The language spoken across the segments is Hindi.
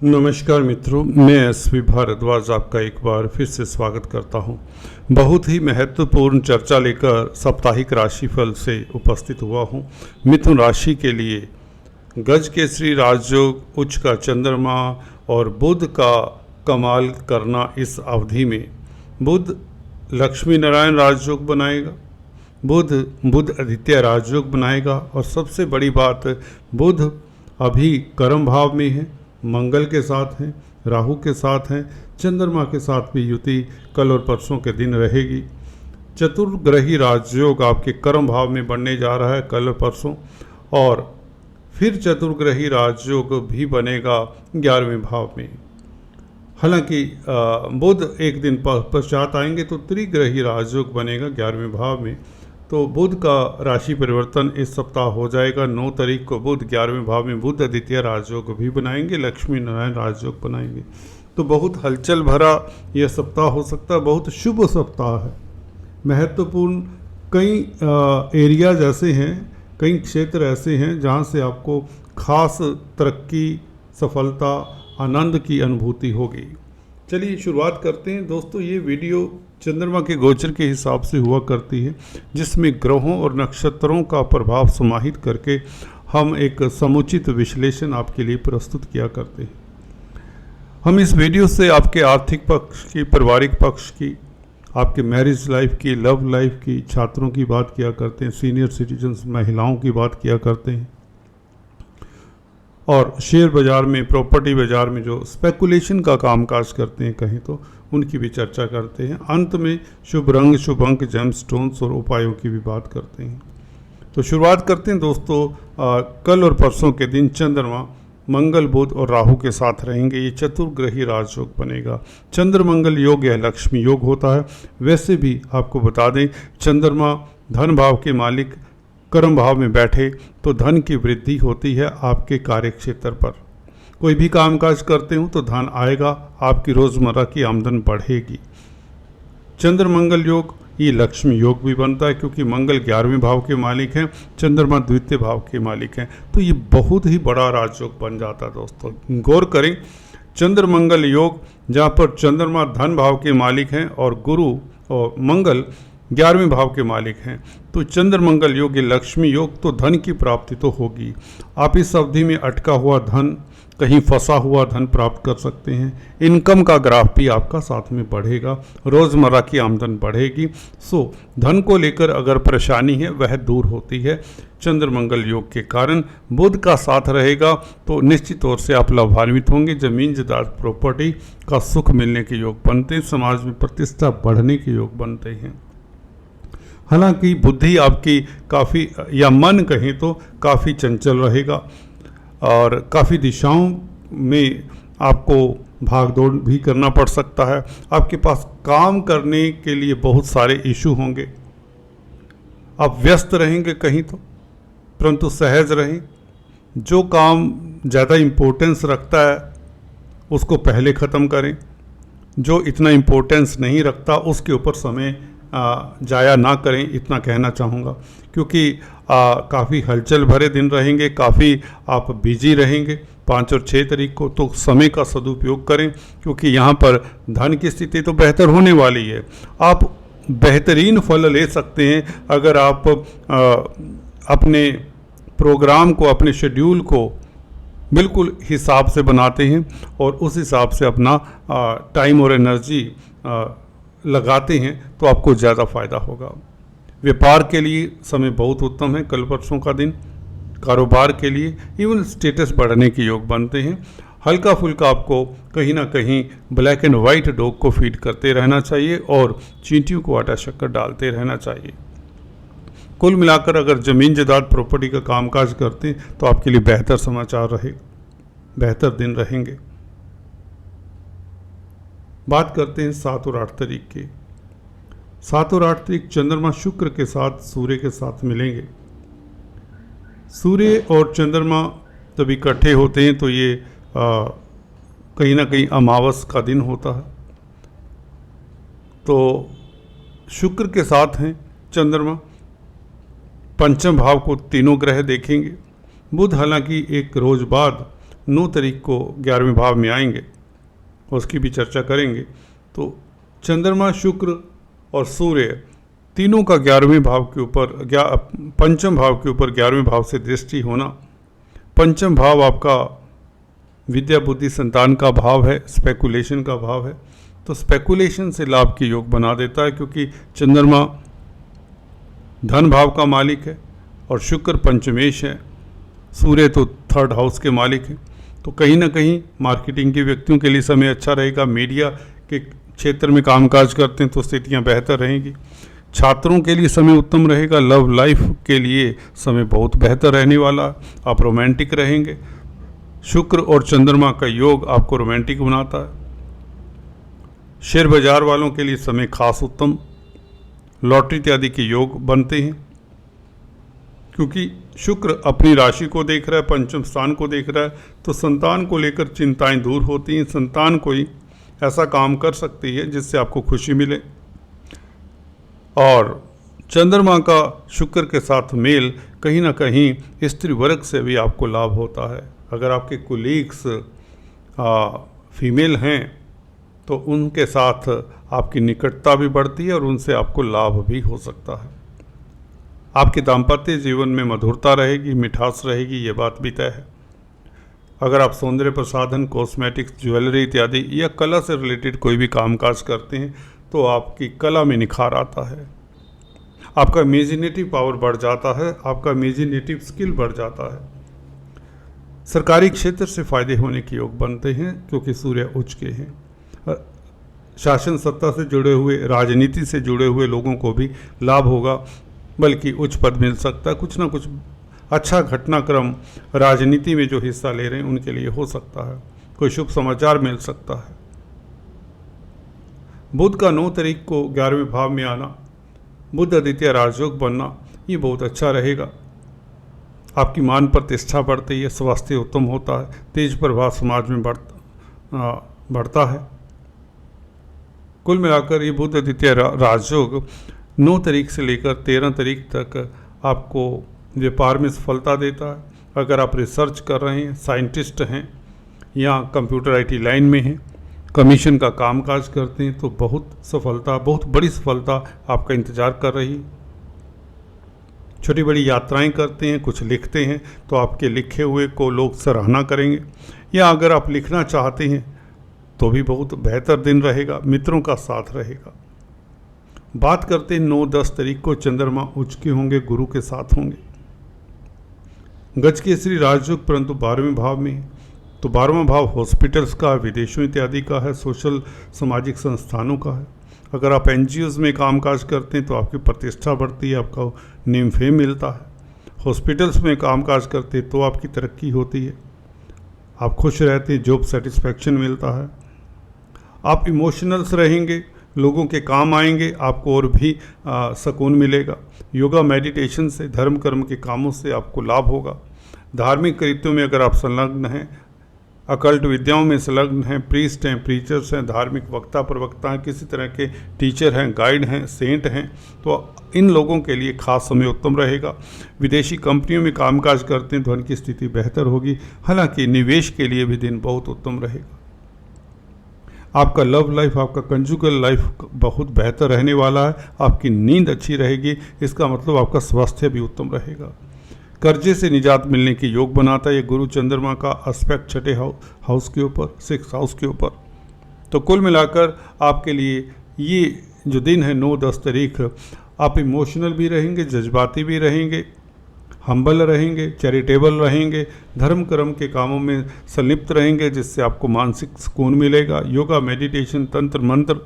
नमस्कार मित्रों, मैं एसवी भारद्वाज आपका एक बार फिर से स्वागत करता हूं। बहुत ही महत्वपूर्ण चर्चा लेकर साप्ताहिक राशिफल से उपस्थित हुआ हूं। मिथुन राशि के लिए गज केसरी राजयोग, उच्च का चंद्रमा और बुध का कमाल करना इस अवधि में। बुध लक्ष्मी नारायण राजयोग बनाएगा, बुध आदित्य राजयोग बनाएगा और सबसे बड़ी बात, बुध अभी कर्म भाव में है, मंगल के साथ हैं, राहु के साथ हैं, चंद्रमा के साथ भी युति कल और परसों के दिन रहेगी। चतुर्ग्रही राजयोग आपके कर्म भाव में बनने जा रहा है कल और परसों, और फिर चतुर्ग्रही राजयोग भी बनेगा 11वें भाव में। हालांकि बुध एक दिन पश्चात आएंगे तो त्रिग्रही राजयोग बनेगा 11वें भाव में। तो बुध का राशि परिवर्तन इस सप्ताह हो जाएगा। 9 तारीख को बुध 11वें भाव में बुध आदित्य राजयोग भी बनाएंगे, लक्ष्मी नारायण राजयोग बनाएंगे। तो बहुत हलचल भरा यह सप्ताह हो सकता है, बहुत शुभ सप्ताह है। महत्वपूर्ण कई एरियाज ऐसे हैं, कई क्षेत्र ऐसे हैं जहां से आपको खास तरक्की, सफलता, आनंद की अनुभूति होगी। चलिए शुरुआत करते हैं दोस्तों। ये वीडियो चंद्रमा के गोचर के हिसाब से हुआ करती है, जिसमें ग्रहों और नक्षत्रों का प्रभाव समाहित करके हम एक समुचित विश्लेषण आपके लिए प्रस्तुत किया करते हैं। हम इस वीडियो से आपके आर्थिक पक्ष की, पारिवारिक पक्ष की, आपके मैरिज लाइफ की, लव लाइफ की, छात्रों की बात किया करते हैं, सीनियर सिटीजन्स महिलाओं की बात किया करते हैं, और शेयर बाज़ार में, प्रॉपर्टी बाज़ार में जो स्पेकुलेशन का कामकाज करते हैं कहीं, तो उनकी भी चर्चा करते हैं। अंत में शुभ रंग, शुभ अंक, जेम स्टोन्स और उपायों की भी बात करते हैं। तो शुरुआत करते हैं दोस्तों। कल और परसों के दिन चंद्रमा मंगल, बुध और राहु के साथ रहेंगे। ये चतुर्ग्रही राजयोग बनेगा। चंद्र मंगल योग या लक्ष्मी योग होता है। वैसे भी आपको बता दें, चंद्रमा धन भाव के मालिक कर्म भाव में बैठे तो धन की वृद्धि होती है आपके कार्य क्षेत्र पर। कोई भी कामकाज करते हो तो धन आएगा, आपकी रोज़मर्रा की आमदन बढ़ेगी। चंद्र मंगल योग ये लक्ष्मी योग भी बनता है, क्योंकि मंगल 11वें भाव के मालिक हैं, चंद्रमा द्वितीय भाव के मालिक हैं। तो ये बहुत ही बड़ा राजयोग बन जाता है दोस्तों। गौर करें, चंद्र मंगल योग जहाँ पर चंद्रमा धन भाव के मालिक हैं और गुरु और मंगल 11वें भाव के मालिक हैं, तो चंद्र मंगल योग ये लक्ष्मी योग, तो धन की प्राप्ति तो होगी। आप इस अवधि में अटका हुआ धन, कहीं फंसा हुआ धन प्राप्त कर सकते हैं। इनकम का ग्राफ भी आपका साथ में बढ़ेगा, रोज़मर्रा की आमदन बढ़ेगी। सो धन को लेकर अगर परेशानी है वह दूर होती है चंद्र मंगल योग के कारण। बुध का साथ रहेगा तो निश्चित तौर से आप लाभान्वित होंगे। जमीन जायदाद प्रॉपर्टी का सुख मिलने के योग बनते हैं, समाज में प्रतिष्ठा बढ़ने के योग बनते हैं। हालांकि बुद्धि आपकी काफ़ी, या मन कहें तो काफ़ी चंचल रहेगा और काफ़ी दिशाओं में आपको भाग दौड़ भी करना पड़ सकता है। आपके पास काम करने के लिए बहुत सारे इशू होंगे, आप व्यस्त रहेंगे कहीं तो, परंतु सहज रहें। जो काम ज़्यादा इम्पोर्टेंस रखता है उसको पहले ख़त्म करें, जो इतना इम्पोर्टेंस नहीं रखता उसके ऊपर समय जाया ना करें, इतना कहना चाहूँगा। क्योंकि काफ़ी हलचल भरे दिन रहेंगे, काफ़ी आप बिजी रहेंगे 5 और 6 तारीख को। तो समय का सदुपयोग करें, क्योंकि यहाँ पर धन की स्थिति तो बेहतर होने वाली है। आप बेहतरीन फल ले सकते हैं अगर आप अपने प्रोग्राम को, अपने शेड्यूल को बिल्कुल हिसाब से बनाते हैं और उस हिसाब से अपना टाइम और एनर्जी लगाते हैं, तो आपको ज़्यादा फ़ायदा होगा। व्यापार के लिए समय बहुत उत्तम है कल परसों का दिन। कारोबार के लिए इवन स्टेटस बढ़ने के योग बनते हैं। हल्का फुल्का आपको कहीं ना कहीं ब्लैक एंड वाइट डॉग को फीड करते रहना चाहिए और चींटियों को आटा शक्कर डालते रहना चाहिए। कुल मिलाकर अगर ज़मीन जायदाद प्रॉपर्टी का कामकाज करते हैं तो आपके लिए बेहतर समाचार रहे, बेहतर दिन रहेंगे। बात करते हैं 7 और 8 तारीख की। 7 और 8 तारीख चंद्रमा शुक्र के साथ, सूर्य के साथ मिलेंगे। सूर्य और चंद्रमा जब इकट्ठे होते हैं तो ये कहीं ना कहीं अमावस का दिन होता है। तो शुक्र के साथ हैं चंद्रमा, पंचम भाव को तीनों ग्रह देखेंगे। बुध हालांकि एक रोज बाद 9 तारीख को 11वें भाव में आएंगे, उसकी भी चर्चा करेंगे। तो चंद्रमा, शुक्र और सूर्य तीनों का 11वें भाव के ऊपर, पंचम भाव के ऊपर 11वें भाव से दृष्टि होना। पंचम भाव आपका विद्या, बुद्धि, संतान का भाव है, स्पेकुलेशन का भाव है। तो स्पेकुलेशन से लाभ के योग बना देता है, क्योंकि चंद्रमा धन भाव का मालिक है और शुक्र पंचमेश है, सूर्य तो 3rd हाउस के मालिक है। तो कहीं ना कहीं मार्केटिंग के व्यक्तियों के लिए समय अच्छा रहेगा। मीडिया के क्षेत्र में कामकाज करते हैं तो स्थितियां बेहतर रहेंगी। छात्रों के लिए समय उत्तम रहेगा। लव लाइफ के लिए समय बहुत बेहतर रहने वाला, आप रोमांटिक रहेंगे। शुक्र और चंद्रमा का योग आपको रोमांटिक बनाता है। शेयर बाजार वालों के लिए समय खास उत्तम, लॉटरी इत्यादि के योग बनते हैं, क्योंकि शुक्र अपनी राशि को देख रहा है, पंचम स्थान को देख रहा है। तो संतान को लेकर चिंताएं दूर होती हैं। संतान कोई ऐसा काम कर सकती है जिससे आपको खुशी मिले। और चंद्रमा का शुक्र के साथ मेल कहीं ना कहीं स्त्री वर्ग से भी आपको लाभ होता है। अगर आपके कोलीग्स फीमेल हैं तो उनके साथ आपकी निकटता भी बढ़ती है और उनसे आपको लाभ भी हो सकता है। आपके दाम्पत्य जीवन में मधुरता रहेगी, मिठास रहेगी, ये बात भी तय है। अगर आप सौंदर्य प्रसाधन, कॉस्मेटिक्स, ज्वेलरी इत्यादि या कला से रिलेटेड कोई भी कामकाज करते हैं तो आपकी कला में निखार आता है, आपका इमेजिनेटिव पावर बढ़ जाता है, आपका इमेजिनेटिव स्किल बढ़ जाता है। सरकारी क्षेत्र से फायदे होने के योग बनते हैं, क्योंकि सूर्य उच्च के हैं। शासन सत्ता से जुड़े हुए, राजनीति से जुड़े हुए लोगों को भी लाभ होगा, बल्कि उच्च पद मिल सकता है। कुछ ना कुछ अच्छा घटनाक्रम राजनीति में जो हिस्सा ले रहे हैं उनके लिए हो सकता है, कोई शुभ समाचार मिल सकता है। बुध का 9 तारीख को 11वें भाव में आना, बुध आदित्य राजयोग बनना, ये बहुत अच्छा रहेगा। आपकी मान प्रतिष्ठा बढ़ती है, स्वास्थ्य उत्तम होता है, तेज प्रभाव समाज में बढ़ता है। कुल मिलाकर ये बुध आदित्य राजयोग 9 तारीख से लेकर 13 तारीख तक आपको व्यापार में सफलता देता है। अगर आप रिसर्च कर रहे हैं, साइंटिस्ट हैं या कंप्यूटर आईटी लाइन में हैं, कमीशन का कामकाज करते हैं, तो बहुत सफलता, बहुत बड़ी सफलता आपका इंतज़ार कर रही है। छोटी बड़ी यात्राएं करते हैं, कुछ लिखते हैं, तो आपके लिखे हुए को लोग सराहना करेंगे। या अगर आप लिखना चाहते हैं तो भी बहुत बेहतर दिन रहेगा, मित्रों का साथ रहेगा। बात करते हैं 9-10 तारीख को चंद्रमा उच्च के होंगे, गुरु के साथ होंगे। गज केसरी राजयोग परंतु 12वें भाव में, तो 12वां भाव हॉस्पिटल्स का, विदेशों इत्यादि का है, सोशल सामाजिक संस्थानों का है। अगर आप एनजीओज में कामकाज करते हैं तो आपकी प्रतिष्ठा बढ़ती है, आपका नेम फेम मिलता है। हॉस्पिटल्स में कामकाज करते हैं तो आपकी तरक्की होती है, आप खुश रहते हैं, जॉब सेटिस्फैक्शन मिलता है। आप इमोशनल्स रहेंगे, लोगों के काम आएंगे, आपको और भी सुकून मिलेगा। योगा मेडिटेशन से, धर्म कर्म के कामों से आपको लाभ होगा। धार्मिक कृत्यों में अगर आप संलग्न हैं, अकल्ट विद्याओं में संलग्न हैं, प्रीस्ट हैं, प्रीचर्स हैं, धार्मिक वक्ता प्रवक्ता हैं, किसी तरह के टीचर हैं, गाइड हैं, सेंट हैं, तो इन लोगों के लिए खास समय उत्तम रहेगा। विदेशी कंपनियों में कामकाज करते हैं, धन की स्थिति बेहतर होगी। हालांकि निवेश के लिए भी दिन बहुत उत्तम रहेगा। आपका लव लाइफ, आपका कंजुगल लाइफ बहुत बेहतर रहने वाला है। आपकी नींद अच्छी रहेगी, इसका मतलब आपका स्वास्थ्य भी उत्तम रहेगा। कर्जे से निजात मिलने के योग बनाता है ये गुरु चंद्रमा का एस्पेक्ट 6ठे हाउस के ऊपर, 6th हाउस के ऊपर। तो कुल मिलाकर आपके लिए ये जो दिन है 9-10 तारीख, आप इमोशनल भी रहेंगे, जज्बाती भी रहेंगे, हम्बल रहेंगे, चैरिटेबल रहेंगे, धर्म कर्म के कामों में संलिप्त रहेंगे, जिससे आपको मानसिक सुकून मिलेगा। योगा, मेडिटेशन, तंत्र मंत्र,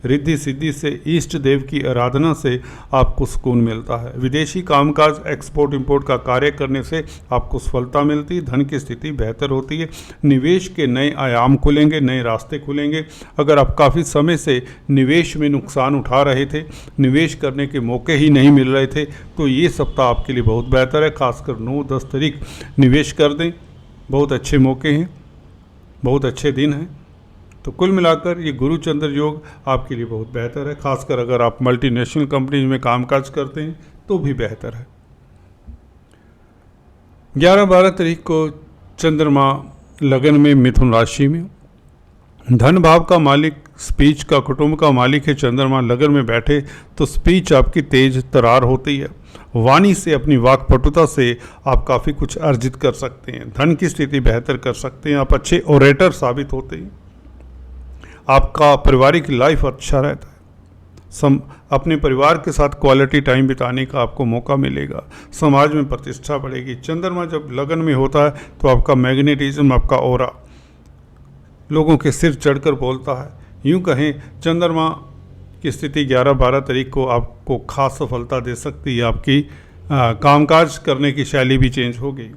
रिद्धि सिद्धि से, इष्ट देव की आराधना से आपको सुकून मिलता है। विदेशी कामकाज, एक्सपोर्ट इंपोर्ट का कार्य करने से आपको सफलता मिलती है, धन की स्थिति बेहतर होती है। निवेश के नए आयाम खुलेंगे, नए रास्ते खुलेंगे। अगर आप काफ़ी समय से निवेश में नुकसान उठा रहे थे, निवेश करने के मौके ही नहीं मिल रहे थे, तो ये सप्ताह आपके लिए बहुत बेहतर है। खासकर 9-10 तारीख निवेश कर दें, बहुत अच्छे मौके हैं, बहुत अच्छे दिन हैं। तो कुल मिलाकर ये गुरु चंद्र योग आपके लिए बहुत बेहतर है। खासकर अगर आप मल्टीनेशनल कंपनीज में कामकाज करते हैं तो भी बेहतर है। 11-12 तारीख को चंद्रमा लगन में मिथुन राशि में। धन भाव का मालिक, स्पीच का, कुटुंब का मालिक है चंद्रमा। लगन में बैठे तो स्पीच आपकी तेज तरार होती है। वाणी से, अपनी वाक्पटुता से आप काफ़ी कुछ अर्जित कर सकते हैं। धन की स्थिति बेहतर कर सकते हैं। आप अच्छे ओरेटर साबित होते हैं। आपका पारिवारिक लाइफ अच्छा रहता है। अपने परिवार के साथ क्वालिटी टाइम बिताने का आपको मौका मिलेगा। समाज में प्रतिष्ठा बढ़ेगी। चंद्रमा जब लगन में होता है तो आपका मैग्नेटिज्म, आपका ऑरा लोगों के सिर चढ़कर बोलता है। यूं कहें, चंद्रमा की स्थिति 11-12 तारीख को आपको खास सफलता दे सकती है। आपकी कामकाज करने की शैली भी चेंज होगी,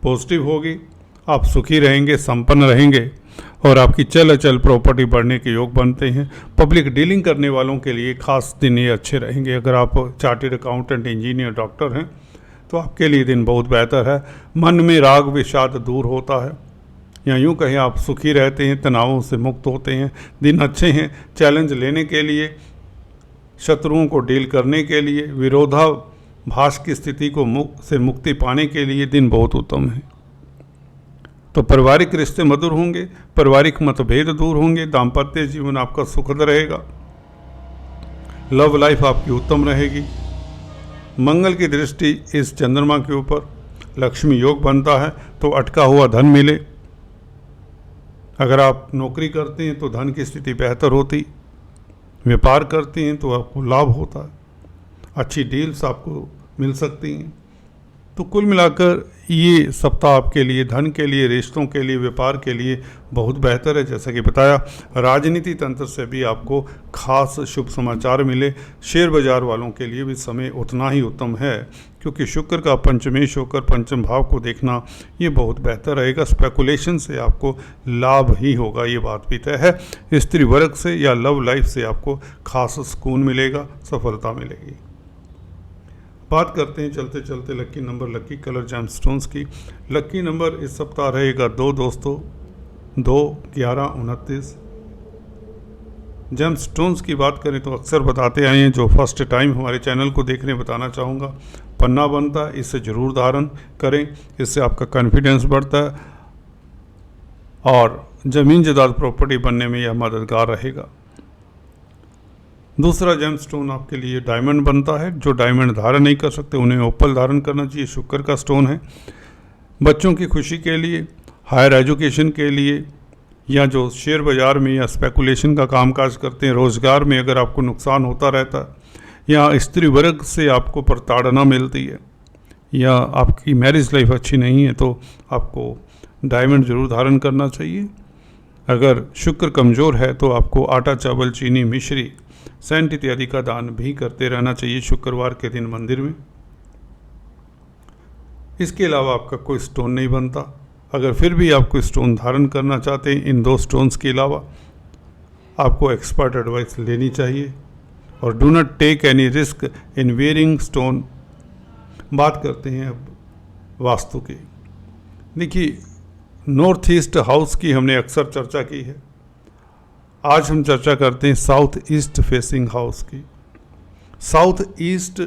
पॉजिटिव होगी। आप सुखी रहेंगे, संपन्न रहेंगे और आपकी चल अचल प्रॉपर्टी बढ़ने के योग बनते हैं। पब्लिक डीलिंग करने वालों के लिए खास दिन ये अच्छे रहेंगे। अगर आप चार्टेड अकाउंटेंट, इंजीनियर, डॉक्टर हैं तो आपके लिए दिन बहुत बेहतर है। मन में राग विषाद दूर होता है, या यूँ कहें आप सुखी रहते हैं, तनावों से मुक्त होते हैं। दिन अच्छे हैं चैलेंज लेने के लिए, शत्रुओं को डील करने के लिए, विरोधाभास की स्थिति को से मुक्ति पाने के लिए दिन बहुत उत्तम है। तो पारिवारिक रिश्ते मधुर होंगे, पारिवारिक मतभेद दूर होंगे, दाम्पत्य जीवन आपका सुखद रहेगा, लव लाइफ आपकी उत्तम रहेगी। मंगल की दृष्टि इस चंद्रमा के ऊपर, लक्ष्मी योग बनता है तो अटका हुआ धन मिले। अगर आप नौकरी करते हैं तो धन की स्थिति बेहतर होती, व्यापार करते हैं तो आपको लाभ होता है, अच्छी डील्स आपको मिल सकती हैं। तो कुल मिलाकर ये सप्ताह आपके लिए, धन के लिए, रिश्तों के लिए, व्यापार के लिए बहुत बेहतर है। जैसा कि बताया, राजनीति तंत्र से भी आपको खास शुभ समाचार मिले। शेयर बाजार वालों के लिए भी समय उतना ही उत्तम है, क्योंकि शुक्र का पंचमेश होकर पंचम भाव को देखना ये बहुत बेहतर रहेगा। स्पेकुलेशन से आपको लाभ ही होगा, ये बात भी तय है। स्त्री वर्ग से या लव लाइफ से आपको खास सुकून मिलेगा, सफलता मिलेगी। बात करते हैं चलते चलते lucky number, lucky colour, gemstones की। लकी नंबर इस सप्ताह रहेगा 2 दोस्तों, 2, 11, 29। जेमस्टोन्स की बात करें तो अक्सर बताते आए हैं, जो फर्स्ट टाइम हमारे चैनल को देख रहे हैं बताना चाहूँगा, पन्ना बनता है, इसे ज़रूर धारण करें। इससे आपका कॉन्फिडेंस बढ़ता है और ज़मीन जायदाद प्रॉपर्टी बनने में यह मददगार रहेगा। दूसरा जेमस्टोन आपके लिए डायमंड बनता है। जो डायमंड धारण नहीं कर सकते उन्हें ओपल धारण करना चाहिए। शुक्र का स्टोन है। बच्चों की खुशी के लिए, हायर एजुकेशन के लिए, या जो शेयर बाज़ार में या स्पेकुलेशन का कामकाज करते हैं, रोज़गार में अगर आपको नुकसान होता रहता है, या स्त्री वर्ग से आपको प्रताड़ना मिलती है, या आपकी मैरिज लाइफ अच्छी नहीं है, तो आपको डायमंड ज़रूर धारण करना चाहिए। अगर शुक्र कमज़ोर है तो आपको आटा, चावल, चीनी, मिश्री, सेंट इत्यादि का दान भी करते रहना चाहिए शुक्रवार के दिन मंदिर में। इसके अलावा आपका कोई स्टोन नहीं बनता। अगर फिर भी आप कोई स्टोन धारण करना चाहते हैं, इन 2 स्टोन्स के अलावा आपको एक्सपर्ट एडवाइस लेनी चाहिए। और do not take any risk in wearing stone. बात करते हैं अब वास्तु की। देखिए, नॉर्थ ईस्ट हाउस की हमने अक्सर चर्चा की है। आज हम चर्चा करते हैं साउथ ईस्ट फेसिंग हाउस की। साउथ ईस्ट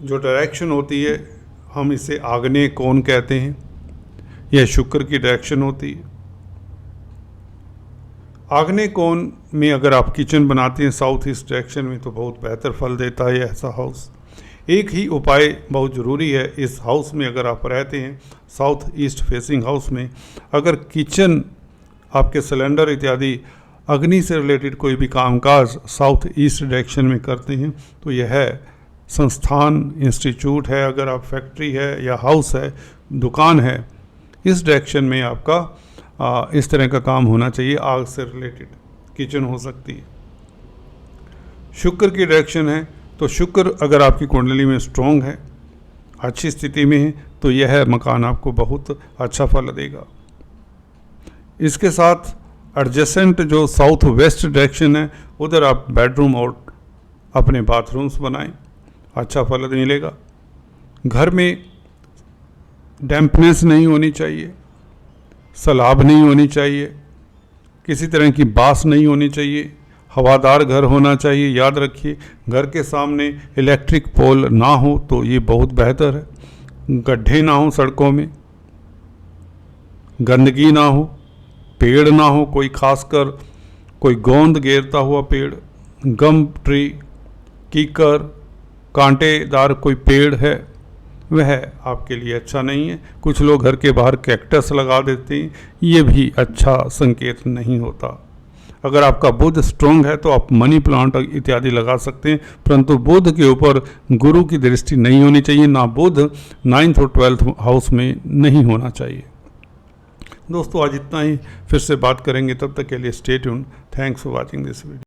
जो डायरेक्शन होती है, हम इसे आग्नेय कोण कहते हैं। यह शुक्र की डायरेक्शन होती है। आग्नेय कोण में अगर आप किचन बनाते हैं साउथ ईस्ट डायरेक्शन में, तो बहुत बेहतर फल देता है ऐसा हाउस। एक ही उपाय बहुत ज़रूरी है इस हाउस में। अगर आप रहते हैं साउथ ईस्ट फेसिंग हाउस में, अगर किचन, आपके सिलेंडर इत्यादि, अग्नि से रिलेटेड कोई भी कामकाज साउथ ईस्ट डायरेक्शन में करते हैं, तो यह संस्थान, इंस्टीट्यूट है, अगर आप फैक्ट्री है या हाउस है, दुकान है, इस डायरेक्शन में आपका इस तरह का काम होना चाहिए। आग से रिलेटेड किचन हो सकती है। शुक्र की डायरेक्शन है, तो शुक्र अगर आपकी कुंडली में स्ट्रॉन्ग है, अच्छी स्थिति में है, तो यह मकान आपको बहुत अच्छा फल देगा। इसके साथ एडजेसेंट जो साउथ वेस्ट डायरेक्शन है, उधर आप बेडरूम और अपने बाथरूम्स बनाएं, अच्छा फल मिलेगा। घर में डैम्पनेस नहीं होनी चाहिए, सैलाब नहीं होनी चाहिए, किसी तरह की बास नहीं होनी चाहिए, हवादार घर होना चाहिए। याद रखिए, घर के सामने इलेक्ट्रिक पोल ना हो तो ये बहुत बेहतर है। गड्ढे ना हो सड़कों में, गंदगी ना हो, पेड़ ना हो कोई खासकर कोई गोंद घेरता हुआ पेड़, गम ट्री, कीकर, कांटेदार कोई पेड़ है, वह आपके लिए अच्छा नहीं है। कुछ लोग घर के बाहर कैक्टस लगा देते हैं, ये भी अच्छा संकेत नहीं होता। अगर आपका बुध स्ट्रॉन्ग है तो आप मनी प्लांट इत्यादि लगा सकते हैं, परंतु बुध के ऊपर गुरु की दृष्टि नहीं होनी चाहिए, ना बुध 9th और 12th हाउस में नहीं होना चाहिए। दोस्तों आज इतना ही, फिर से बात करेंगे, तब तक के लिए stay tuned. Thanks for watching this video.